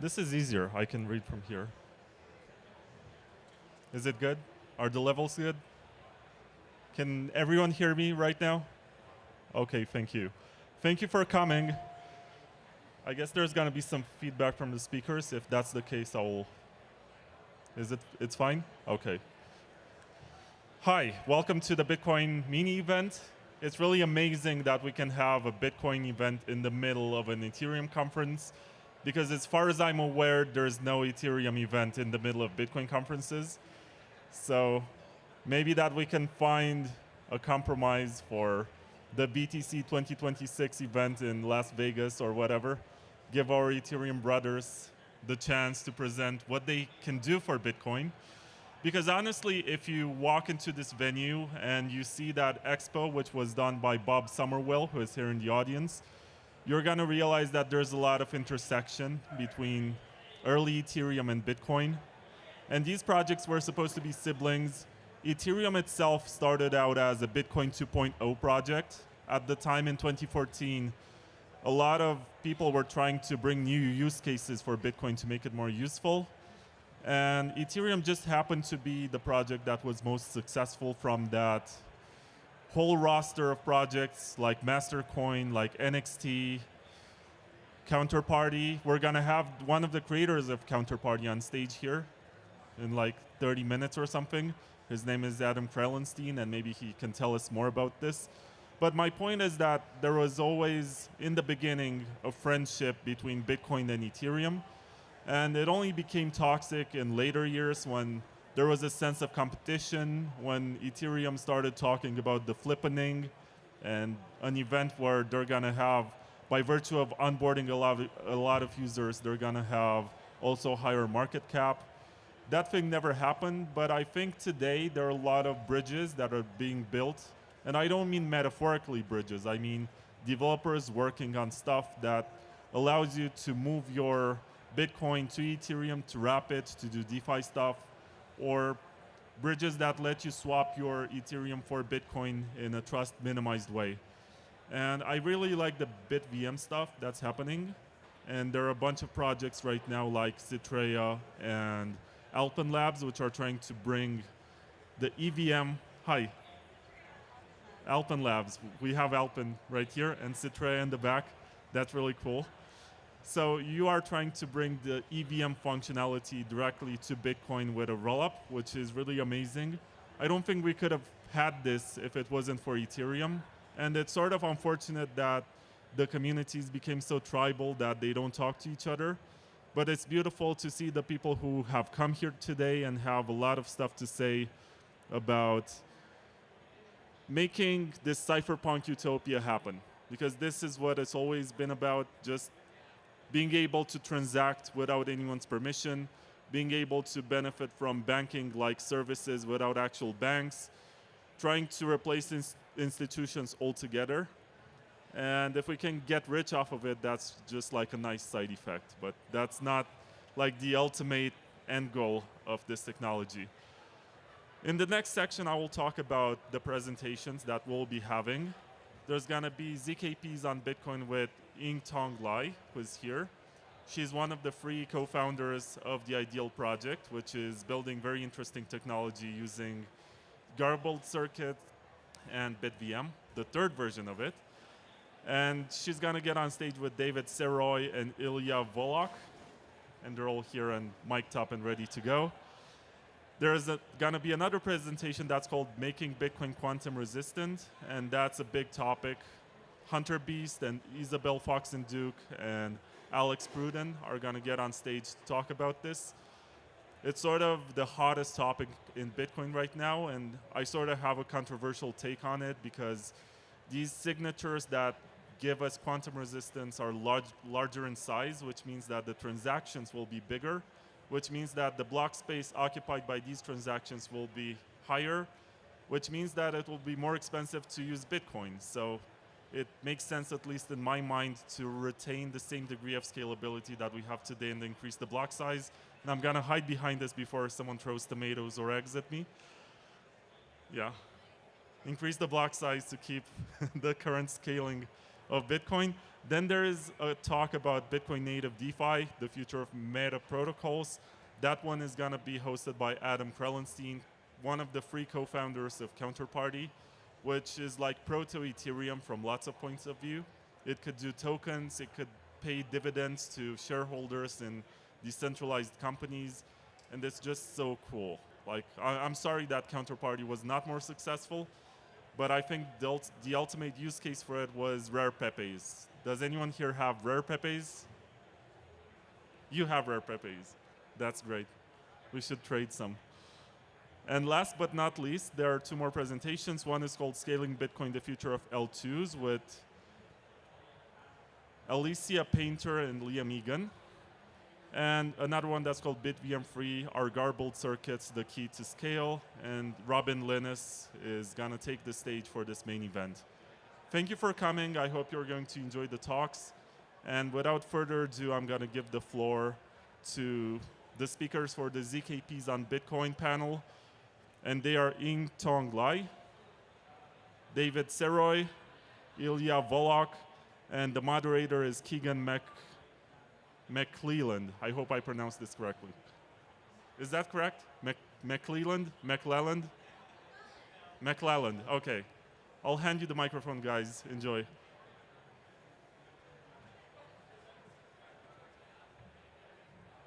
This is easier. I can read from here. Is it good? Are the levels good? Can everyone hear me right now? Okay, thank you. Thank you for coming. I guess there's going to be some feedback from the speakers. If that's the case, It's fine? Okay. Hi, welcome to the Bitcoin mini event. It's really amazing that we can have a Bitcoin event in the middle of an Ethereum conference, because as far as I'm aware, there's no Ethereum event in the middle of Bitcoin conferences. So maybe that we can find a compromise for the BTC 2026 event in Las Vegas or whatever. Give our Ethereum brothers the chance to present what they can do for Bitcoin. Because honestly, if you walk into this venue and you see that expo, which was done by Bob Somerville, who is here in the audience, you're going to realize that there's a lot of intersection between early Ethereum and Bitcoin. And these projects were supposed to be siblings. Ethereum itself started out as a Bitcoin 2.0 project. At the time in 2014, a lot of people were trying to bring new use cases for Bitcoin to make it more useful. And Ethereum just happened to be the project that was most successful from that whole roster of projects like Mastercoin, like NXT, Counterparty. We're going to have one of the creators of Counterparty on stage here in like 30 minutes or something. His name is Adam Krelenstein, and maybe he can tell us more about this. But my point is that there was always, in the beginning, a friendship between Bitcoin and Ethereum. And it only became toxic in later years when there was a sense of competition, when Ethereum started talking about the flippening and an event where they're going to have, by virtue of onboarding a lot of users, they're going to have also higher market cap. That thing never happened, but I think today there are a lot of bridges that are being built. And I don't mean metaphorically bridges. I mean developers working on stuff that allows you to move your Bitcoin to Ethereum, to wrap it, to do DeFi stuff, or bridges that let you swap your Ethereum for Bitcoin in a trust minimized way. And I really like the BitVM stuff that's happening. And there are a bunch of projects right now like Citrea and Alpen Labs, which are trying to bring the EVM. Hi. Alpen Labs. We have Alpen right here and Citrea in the back. That's really cool. So you are trying to bring the EVM functionality directly to Bitcoin with a rollup, which is really amazing. I don't think we could have had this if it wasn't for Ethereum. And it's sort of unfortunate that the communities became so tribal that they don't talk to each other. But it's beautiful to see the people who have come here today and have a lot of stuff to say about making this cypherpunk utopia happen. Because this is what it's always been about, just being able to transact without anyone's permission, being able to benefit from banking-like services without actual banks, trying to replace institutions altogether. And if we can get rich off of it, that's just like a nice side effect. But that's not like the ultimate end goal of this technology. In the next section, I will talk about the presentations that we'll be having. There's going to be ZKPs on Bitcoin with Ying Tong Lai, who's here. She's one of the three co-founders of the Ideal project, which is building very interesting technology using garbled circuit and BitVM, the third version of it. And she's going to get on stage with David Seroy and Ilya Volok. And they're all here and mic'd up and ready to go. There's going to be another presentation that's called Making Bitcoin Quantum Resistant, and that's a big topic. Hunter Beast and Isabel Fox and Duke and Alex Pruden are going to get on stage to talk about this. It's sort of the hottest topic in Bitcoin right now, and I sort of have a controversial take on it because these signatures that give us quantum resistance are larger in size, which means that the transactions will be bigger, which means that the block space occupied by these transactions will be higher, which means that it will be more expensive to use Bitcoin. So it makes sense, at least in my mind, to retain the same degree of scalability that we have today and increase the block size. And I'm going to hide behind this before someone throws tomatoes or eggs at me. Yeah. Increase the block size to keep the current scaling of Bitcoin. Then there is a talk about Bitcoin native DeFi, the future of meta protocols. That one is going to be hosted by Adam Krelenstein, one of the three co-founders of Counterparty, which is like proto-Ethereum from lots of points of view. It could do tokens, it could pay dividends to shareholders in decentralized companies, and it's just so cool. Like, I'm sorry that Counterparty was not more successful, but I think the ultimate use case for it was rare pepes. Does anyone here have rare pepes? You have rare pepes. That's great. We should trade some. And last but not least, there are two more presentations. One is called Scaling Bitcoin, the Future of L2s with Alicia Painter and Liam Egan. And another one that's called BitVM3, Our Garbled Circuits, the Key to Scale. And Robin Linus is going to take the stage for this main event. Thank you for coming. I hope you're going to enjoy the talks. And without further ado, I'm going to give the floor to the speakers for the ZKPs on Bitcoin panel. And they are Ying Tong Lai, David Seroy, Ilya Volok, and the moderator is Keegan McClelland. I hope I pronounced this correctly. Is that correct? McClelland? McClelland? McClelland, okay. I'll hand you the microphone, guys. Enjoy.